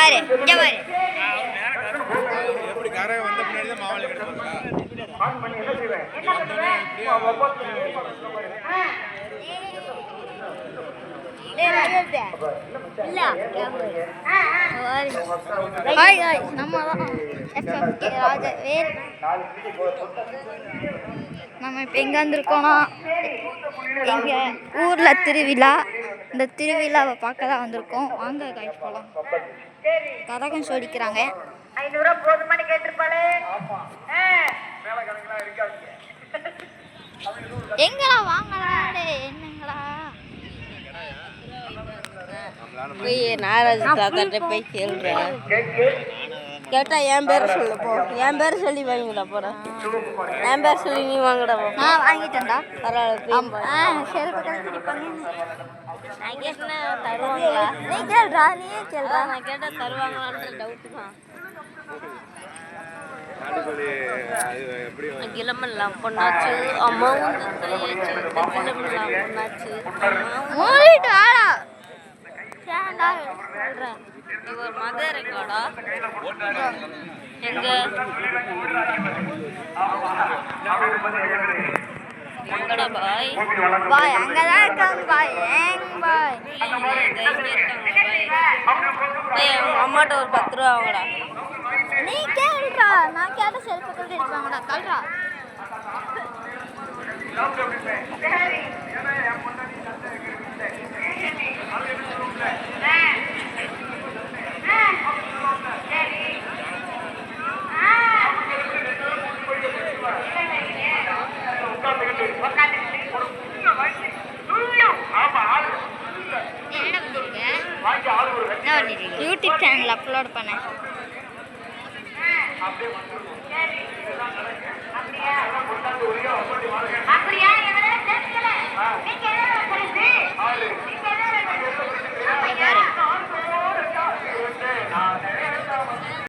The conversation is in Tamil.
பாரு இங்க பாரு. எப்படி காரை வந்த பின்னாடி தான் மாவளி கிடைப்பாங்க. நம்ம இப்போ எங்கே வந்திருக்கோம்னா எங்கள் ஊரில் திருவிழா. இந்த திருவிழாவை பார்க்க தான் வந்திருக்கோம். வாங்க காய்ச்சி போகலாம். கரகம் சோடிக்கிறாங்க. 500 ரூபா போதுமானு கேட்டிருப்பாளே. எங்களா வாங்கலாடே என்னங்களா போய் நாராஜ் தாத்தாட்ட போய் கேள்றேன். கேட்டா என் பேரை சொல்லு போ. என் பேரை சொல்லி வாங்கிடா போட. என் பேரை சொல்லி நீ வாங்கடா போ. நான் வாங்கிட்டேன்டா. பரவாயில்ல. செருப்பு கழிச்சிட்டு பண்ணி நான் கேட்டேன்னா தருவாங்களா? நீ கேள்றா, நீயே கேள்றா. நான் கேட்டா தருவாங்களான்ற டவுட்டு தான். கிளம்பலாம் பொண்ணாச்சு, அம்மாவும் கிளம்பலாம் பொண்ணாச்சு. மூடிட்டு வாடா. சேண்டா சொல்றேன். நீ ஒரு மத இருக்காடா எங்க எங்கடா பாய்? பாய் அங்கதான் இருக்காங்க பாய். ஏங்க பாய் அவங்க அம்மாட்ட ஒரு 10 ரூபா வாங்கடா. நீ கேள்றா. நான் கேட்ட செல்ஃபி கட்டி இருப்பாங்கடா. கல்றா யூடியூப் சேனல் அப்லோட் பண்ணேன்.